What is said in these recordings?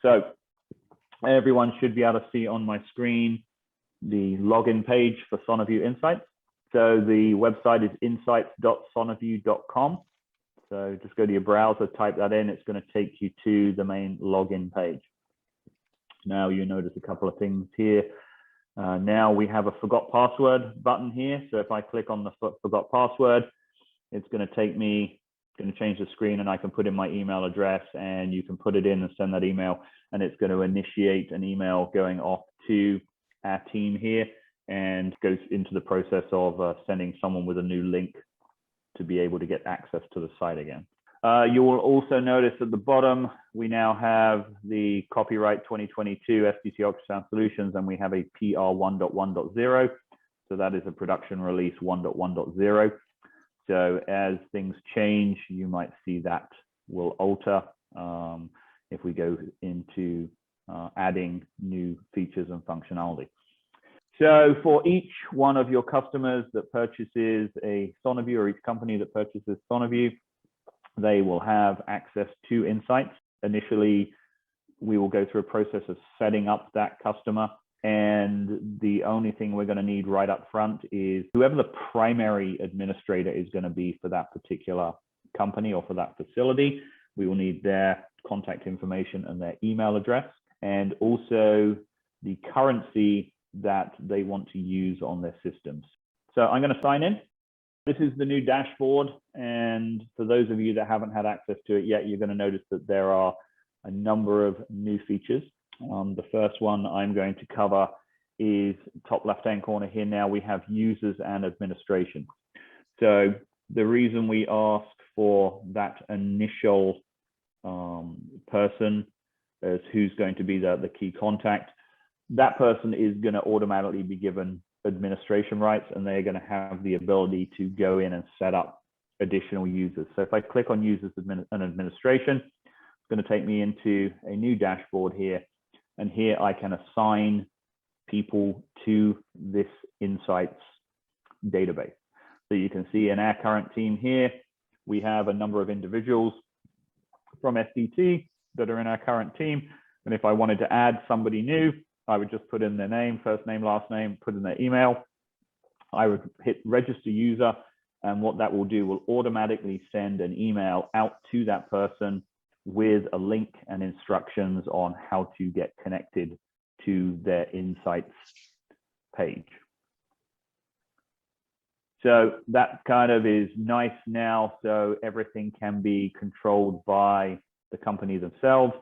So everyone should be able to see on my screen the login page for SonaVu InSights. So the website is insights.sonavu.com. So just go to your browser, type that in. It's going to take you to the main login page. Now you notice a couple of things here. Now we have a forgot password button here. So if I click on the forgot password, it's going to take me, going to change the screen, and I can put in my email address, and you can put it in and send that email, and it's going to initiate an email going off to our team here and goes into the process of sending someone with a new link to be able to get access to the site again. You will also notice at the bottom, we now have the copyright 2022 SDT Ultrasound Solutions, and we have a PR 1.1.0. So that is a production release 1.1.0. So as things change, you might see that will alter if we go into adding new features and functionality. So for each one of your customers that purchases a SonaVu, or each company that purchases SonaVu, they will have access to InSights. Initially, we will go through a process of setting up that customer. And the only thing we're going to need right up front is whoever the primary administrator is going to be for that particular company or for that facility. We will need their contact information and their email address, and also the currency that they want to use on their systems. So I'm going to sign in. This is the new dashboard. And for those of you that haven't had access to it yet, you're going to notice that there are a number of new features. The first one I'm going to cover is top left-hand corner here. Now we have users and administration. So the reason we ask for that initial person as who's going to be the key contact, that person is going to automatically be given administration rights, and they're going to have the ability to go in and set up additional users. So if I click on users and administration, it's going to take me into a new dashboard here. And here I can assign people to this InSights database. So you can see in our current team here, we have a number of individuals from SDT that are in our current team. And if I wanted to add somebody new, I would just put in their name, first name, last name, put in their email. I would hit register user, and what that will do will automatically send an email out to that person with a link and instructions on how to get connected to their InSights page. So that kind of is nice now. So everything can be controlled by the company themselves.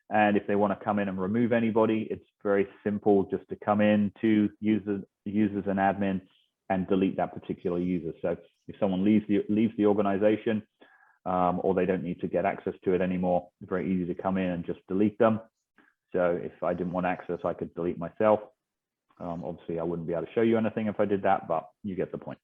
And if they want to come in and remove anybody, it's very simple just to come in to users and admin and delete that particular user. So if someone leaves the organization, or they don't need to get access to it anymore, it's very easy to come in and just delete them. So if I didn't want access, I could delete myself. Obviously, I wouldn't be able to show you anything if I did that, but you get the point.